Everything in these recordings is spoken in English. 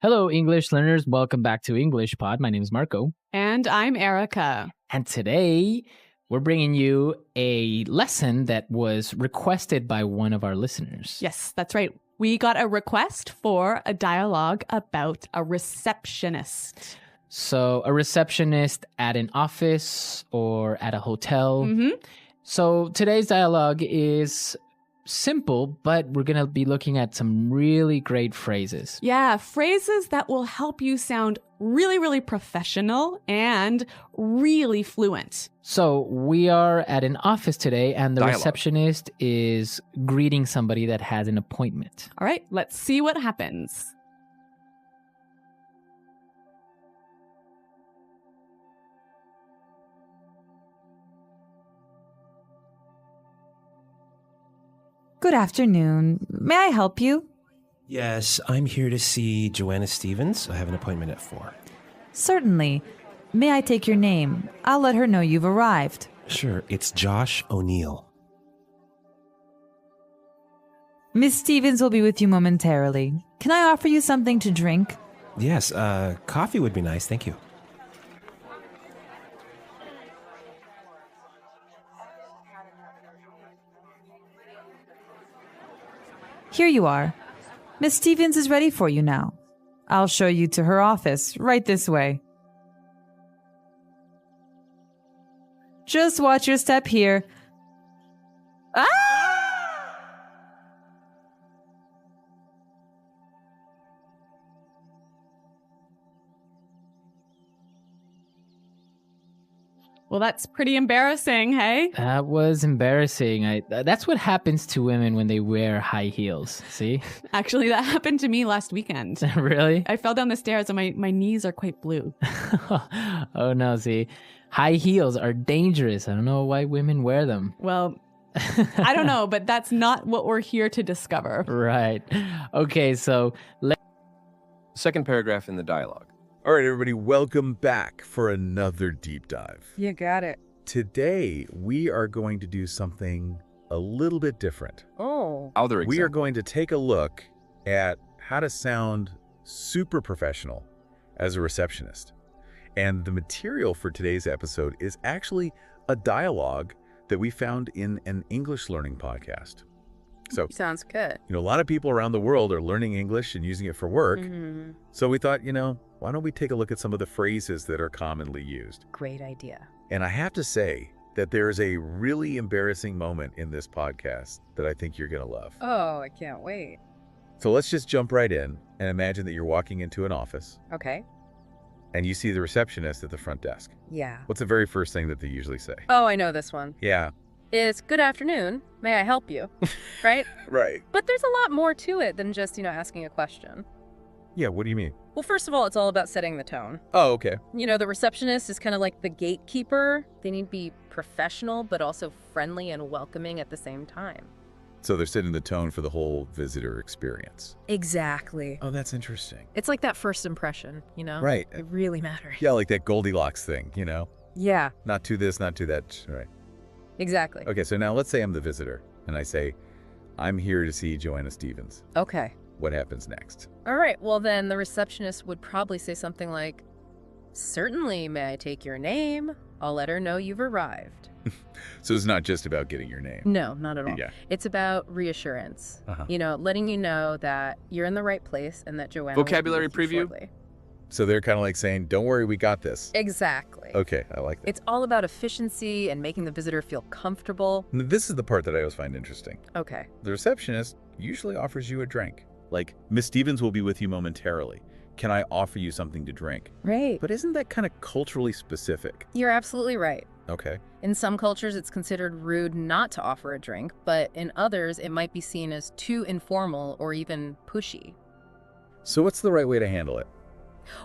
Hello, English learners. Welcome back to English Pod. My name is Marco. And I'm Erica. And today, we're bringing you a lesson that was requested by one of our listeners. Yes, that's right. We got a request for a dialogue about a receptionist. So, a receptionist at an office or at a hotel. So, today's dialogue is simple, but we're going to be looking at some really great phrases. Yeah, phrases that will help you sound really, really professional and really fluent. So we are at an office today, and the Dialogue. receptionist is greeting somebody that has an appointment. All right, let's see what happens. Good afternoon. May I help you? Yes, I'm here to see Joanna Stevens. I have an appointment at 4. Certainly. May I take your name? I'll let her know you've arrived. Sure, it's Josh O'Neill. Miss Stevens will be with you momentarily. Can I offer you something to drink? Yes, coffee would be nice, thank you. Here you are. Miss Stevens is ready for you now. I'll show you to her office, right this way. Just watch your step here. Ah! Well, that's pretty embarrassing, hey? That was embarrassing. That's what happens to women when they wear high heels. See? Actually, that happened to me last weekend. Really? I fell down the stairs and my knees are quite blue. Oh, no, see? High heels are dangerous. I don't know why women wear them. Well, I don't know, but that's not what we're here to discover. Right. Okay, so Second paragraph in the dialogue. All right, everybody, welcome back for another deep dive. You got it. Today, we are going to do something a little bit different. Oh. Other We are example. going to take a look at how to sound super professional as a receptionist. And the material for today's episode is actually a dialogue that we found in an English learning podcast. So, Sounds good. a lot of people around the world are learning English and using it for work. Mhm. So we thought, why don't we take a look at some of the phrases that are commonly used? Great idea. And I have to say that there is a really embarrassing moment in this podcast that I think you're going to love. Oh, I can't wait. So let's just jump right in and imagine that you're walking into an office Okay. and you see the receptionist at the front desk. Yeah. What's the very first thing that they usually say? Oh, I know this one. Yeah, It's good afternoon. May I help you? Right? right. But there's a lot more to it than just, asking a question. Yeah, what do you mean? Well, first of all, it's all about setting the tone. Oh, okay. The receptionist is kind of like the gatekeeper. They need to be professional, but also friendly and welcoming at the same time. So they're setting the tone for the whole visitor experience. Exactly. Oh, that's interesting. It's like that first impression, Right. It really matters. Yeah, like that Goldilocks thing, Yeah, Not to this, not to that. Right. exactly. Okay, so now let's say I'm the visitor and I say, I'm here to see Joanna Stevens. Okay. What happens next? All right, well then the receptionist would probably say something like, certainly, may I take your name? I'll let her know you've arrived. So it's not just about getting your name. No, not at all. Yeah. It's about reassurance. Uh-huh. Letting you know that you're in the right place and that Joanna will be Vocabulary with you preview? shortly. So they're kind of like saying, don't worry, we got this. Exactly. Okay, I like that. It's all about efficiency and making the visitor feel comfortable. Now, this is the part that I always find interesting. Okay. The receptionist usually offers you a drink. Like, Miss Stevens will be with you momentarily. Can I offer you something to drink? Right. But isn't that kind of culturally specific? You're absolutely right. Okay. In some cultures, it's considered rude not to offer a drink, but in others, it might be seen as too informal or even pushy. So what's the right way to handle it?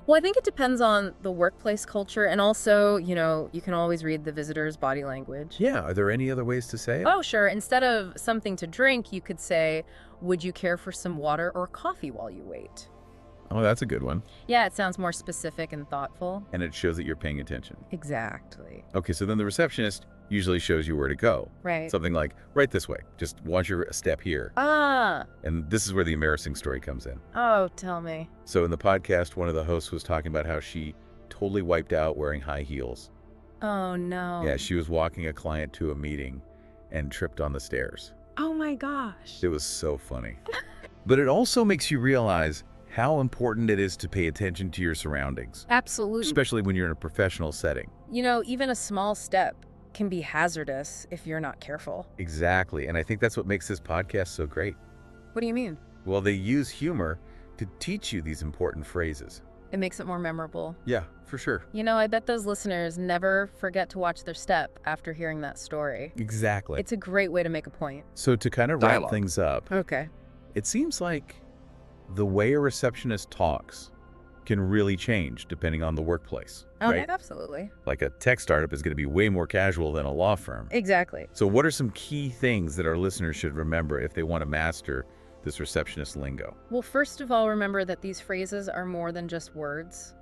Well, I think it depends on the workplace culture, and also, you can always read the visitor's body language. Yeah, are there any other ways to say it? Oh, sure. Instead of something to drink, you could say, would you care for some water or coffee while you wait? Oh, that's a good one. Yeah, it sounds more specific and thoughtful. And it shows that you're paying attention. Exactly. Okay, so then the receptionist usually shows you where to go. Right. Something like, right this way. Just watch your step here. Ah. And this is where the embarrassing story comes in. Oh, tell me. So in the podcast, one of the hosts was talking about how she totally wiped out wearing high heels. Oh, no. Yeah, she was walking a client to a meeting and tripped on the stairs. Oh my gosh. It was so funny. But it also makes you realize how important it is to pay attention to your surroundings, Absolutely. especially when you're in a professional setting. You know, even a small step can be hazardous if you're not careful. Exactly. And I think that's what makes this podcast so great. What do you mean? Well, they use humor to teach you these important phrases. It makes it more memorable. Yeah, for sure. You know, I bet those listeners never forget to watch their step after hearing that story. Exactly. It's a great way to make a point. So to kind of wrap Dialogue. things up, Okay. it seems like the way a receptionist talks can really change depending on the workplace, Okay, right? absolutely. Like a tech startup is going to be way more casual than a law firm. Exactly. So what are some key things that our listeners should remember if they want to master this receptionist lingo? Well, first of all, remember that these phrases are more than just words.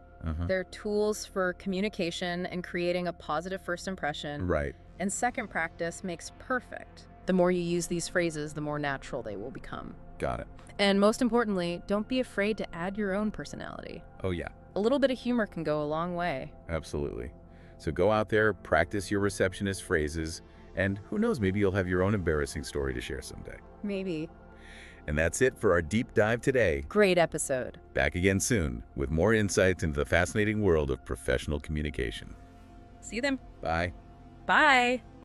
They're tools for communication and creating a positive first impression. Right. And second practice makes perfect. The more you use these phrases, the more natural they will become. Got it. And most importantly, don't be afraid to add your own personality. Oh, yeah, A little bit of humor can go a long way. absolutely. So go out there, practice your receptionist phrases, and who knows, maybe you'll have your own embarrassing story to share someday. Maybe. And that's it for our deep dive today. Great episode. Back again soon with more insights into the fascinating world of professional communication. See you then. Bye. Bye.